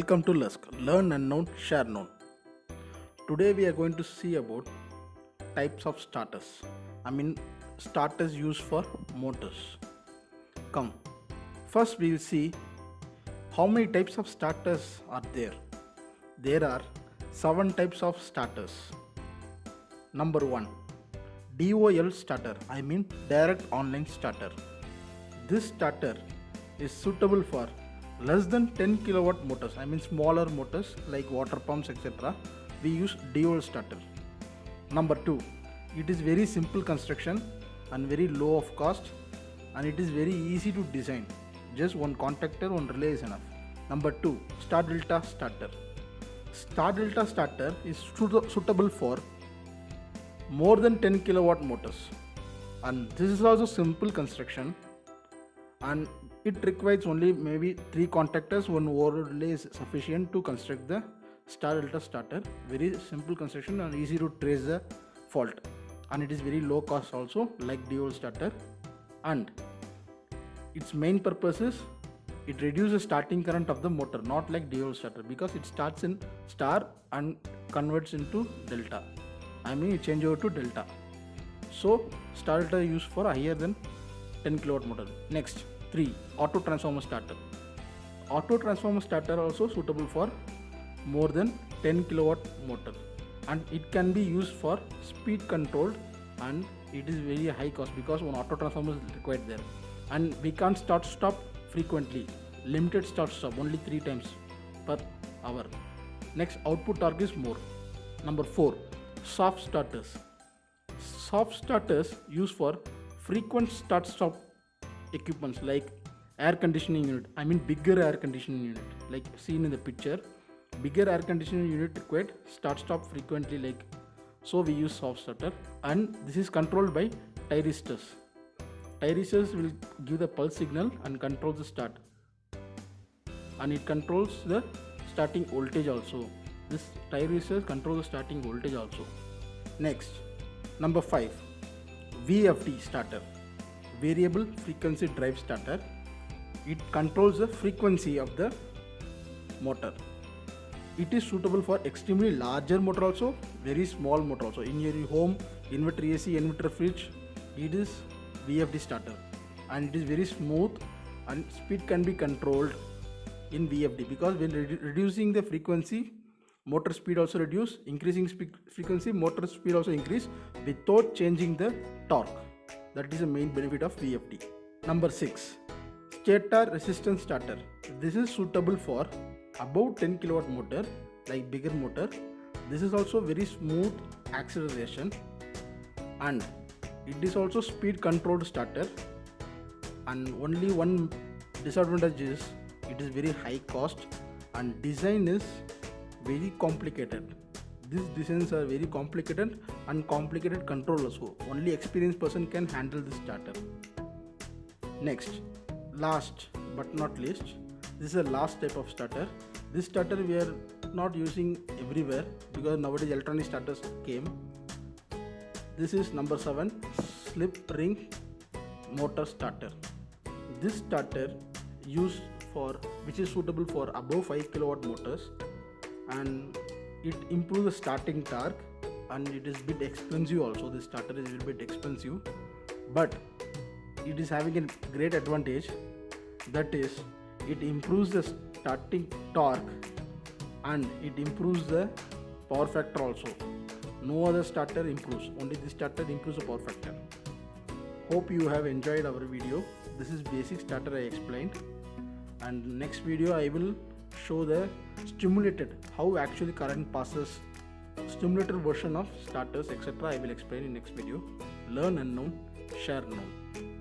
Welcome to Lusk, Learn Unknown, Share Known. Today we are going to see about types of starters. Starters used for motors. Come, first we will see how many types of starters are there. There are 7 types of starters. Number 1, DOL starter, direct online starter. This starter is suitable for less than 10 kilowatt motors, smaller motors like water pumps, etc. We use DOL starter. Number 2, it is very simple construction and very low of cost, and it is very easy to design. Just one contactor, one relay is enough. Number 2, Star Delta starter. Star Delta starter is suitable for more than 10 kilowatt motors, and this is also simple construction, and it requires only maybe 3 contactors, 1 overlay is sufficient to construct the Star Delta starter. Very simple construction and easy to trace the fault, and it is very low cost also like DOL starter. And its main purpose is it reduces starting current of the motor, not like DOL starter, because it starts in star and converts into delta. It change over to delta. So Star Delta is used for higher than 10 kilowatt motor. Next, 3, auto transformer starter. Auto transformer starter also suitable for more than 10 kilowatt motor, and it can be used for speed controlled, and it is very high cost because one auto transformer is required there, and we can't start stop frequently. Limited start stop only 3 times per hour. Next, output torque is more. Number 4, soft starters. Soft starters used for frequent start stop equipments like air conditioning unit, bigger air conditioning unit, like seen in the picture. Bigger air conditioning unit required start stop frequently, like so we use soft starter, and this is controlled by thyristors. Thyristors will give the pulse signal and control the start, and it controls the starting voltage also. This thyristors control the starting voltage also. Next, number 5, VFD starter, variable frequency drive starter. It controls the frequency of the motor. It is suitable for extremely larger motor also, very small motor also. In your home, inverter AC, inverter fridge, it is VFD starter, and it is very smooth, and speed can be controlled in VFD, because when reducing the frequency, motor speed also reduce, increasing frequency, motor speed also increase without changing the torque. That is the main benefit of VFD. Number 6, stator resistance starter. This is suitable for above 10 kilowatt motor, like bigger motor. This is also very smooth acceleration, and it is also speed controlled starter, and only one disadvantage is it is very high cost, and design is very complicated. These designs are very complicated and complicated control also. Only experienced person can handle this starter. Next, last but not least, this is the last type of starter. This starter we are not using everywhere because nowadays electronic starters came. This is number 7, slip ring motor starter. This starter which is suitable for above 5 kilowatt motors, and it improves the starting torque, and it is bit expensive also. This starter is a little bit expensive, but it is having a great advantage, that is it improves the starting torque, and it improves the power factor also. No other starter improves, only this starter improves the power factor. Hope you have enjoyed our video. This is basic starter I explained, and next video I will show the stimulated, how actually current passes, stimulated version of starters, etc. I will explain in next video. Learn unknown, share known.